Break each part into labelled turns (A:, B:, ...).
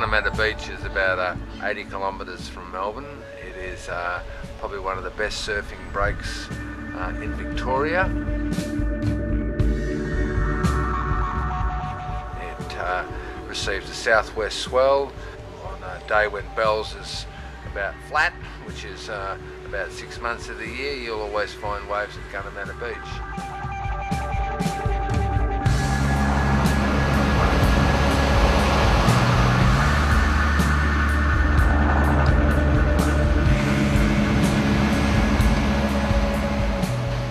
A: Gunnamatta Beach is about 80 kilometres from Melbourne. It is probably one of the best surfing breaks in Victoria. It receives a southwest swell on a day when Bells is about flat, which is about 6 months of the year. You'll always find waves at Gunnamatta Beach.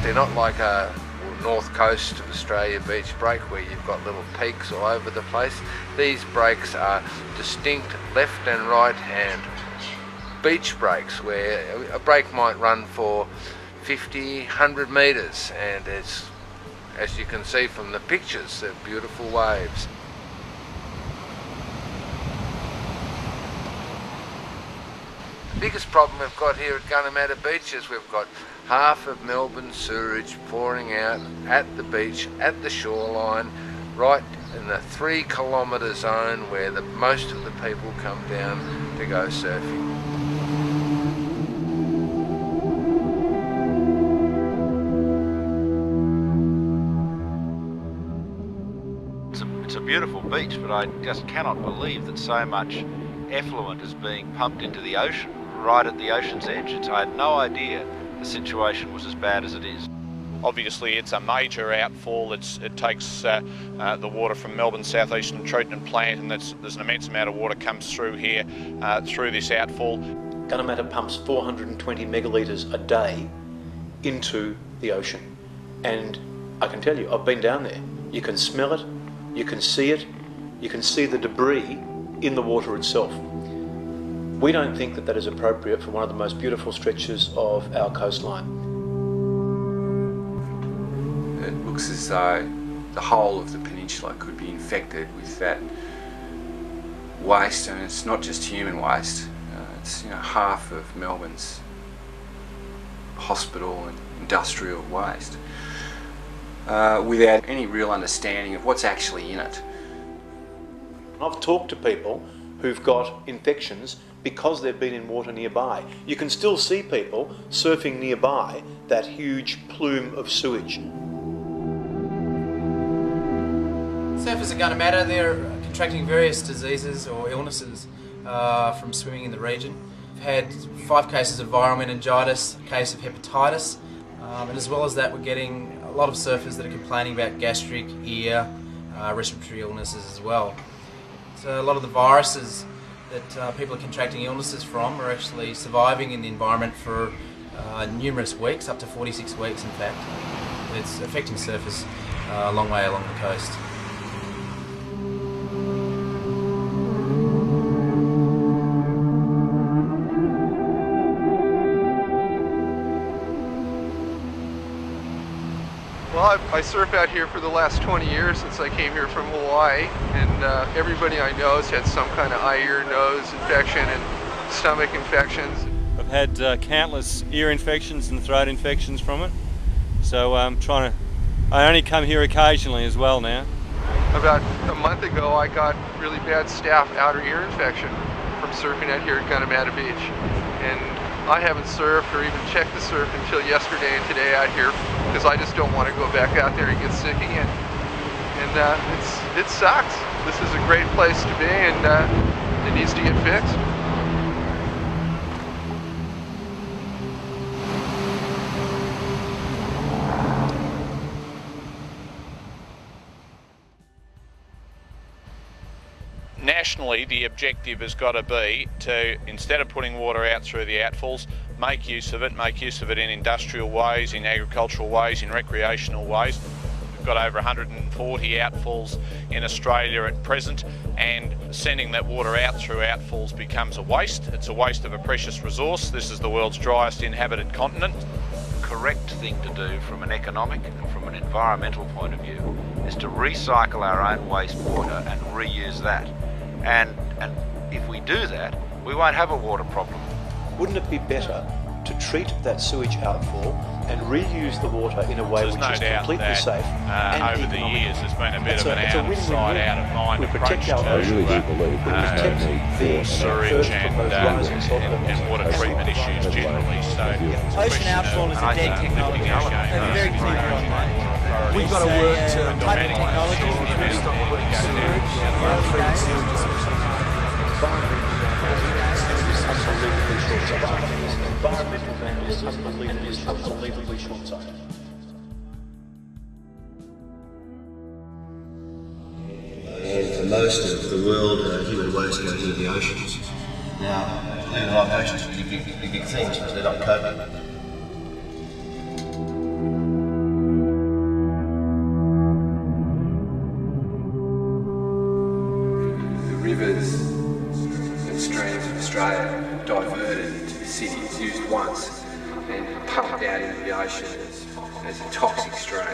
A: They're not like a north coast of Australia beach break where you've got little peaks all over the place. These breaks are distinct left and right hand beach breaks where a break might run for 50, 100 metres, and it's, as you can see from the pictures, they're beautiful waves. The biggest problem we've got here at Gunnamatta Beach is we've got half of Melbourne sewerage pouring out at the beach, at the shoreline, right in the 3 kilometre zone where most of the people come down to go surfing.
B: It's a beautiful beach, but I just cannot believe that so much effluent is being pumped into the ocean, right at the ocean's edge. I had no idea the situation was as bad as it is.
C: Obviously it's a major outfall. It takes the water from Melbourne South Eastern Treatment Plant, and there's an immense amount of water comes through here through this outfall.
D: Gunnamatta pumps 420 megalitres a day into the ocean, and I can tell you, I've been down there. You can smell it, you can see it, you can see the debris in the water itself. We don't think that that is appropriate for one of the most beautiful stretches of our coastline.
E: It looks as though the whole of the peninsula could be infected with that waste, and it's not just human waste. It's half of Melbourne's hospital and industrial waste, without any real understanding of what's actually in it.
D: I've talked to people who've got infections because they've been in water nearby. You can still see people surfing nearby that huge plume of sewage.
F: Surfers at Gunnamatta, they're contracting various diseases or illnesses from swimming in the region. We've had 5 cases of viral meningitis, a case of hepatitis, and as well as that we're getting a lot of surfers that are complaining about gastric, ear, respiratory illnesses as well. So a lot of the viruses that people are contracting illnesses from are actually surviving in the environment for numerous weeks, up to 46 weeks in fact. It's affecting surfers a long way along the coast.
G: Well, I surf out here for the last 20 years since I came here from Hawaii, and everybody I know has had some kind of eye, ear, nose infection and stomach infections.
H: I've had countless ear infections and throat infections from it, so I only come here occasionally as well now.
G: About a month ago I got really bad staph outer ear infection from surfing out here at Gunnamatta Beach, and I haven't surfed or even checked the surf until yesterday and today out here, because I just don't want to go back out there and get sick again. And it sucks. This is a great place to be, and it needs to get fixed.
C: Nationally, the objective has got to be to, instead of putting water out through the outfalls, make use of it in industrial ways, in agricultural ways, in recreational ways. We've got over 140 outfalls in Australia at present, and sending that water out through outfalls becomes a waste. It's a waste of a precious resource. This is the world's driest inhabited continent.
B: The correct thing to do from an economic and from an environmental point of view is to recycle our own wastewater and reuse that. And if we do that, we won't have a water problem.
D: Wouldn't it be better to treat that sewage outfall and reuse the water in a way
C: There's
D: which
C: no
D: is
C: doubt
D: completely
C: that
D: safe and
C: over the
D: economical.
C: years there's been a bit of an
D: It's a win-win-win.
C: outside, out of mind
D: We
C: approach
D: protect our
C: to
D: ocean.
I: I really do believe that there's no need
C: the
I: for
C: sewage
D: from those rising salt levels.
C: and water treatment issues generally. So
J: Ocean outfall is a dead technology. They're very clear on that.
K: We've got to work to
J: type of technology
K: stop putting sewage
D: unbelievably short-sighted.
L: And for most of the world, human waste goes into the oceans. Now, human life oceans are big things, but they're not coping.
E: The rivers and streams of Australia diverted into the cities, used once and pumped out into the ocean as a toxic stream.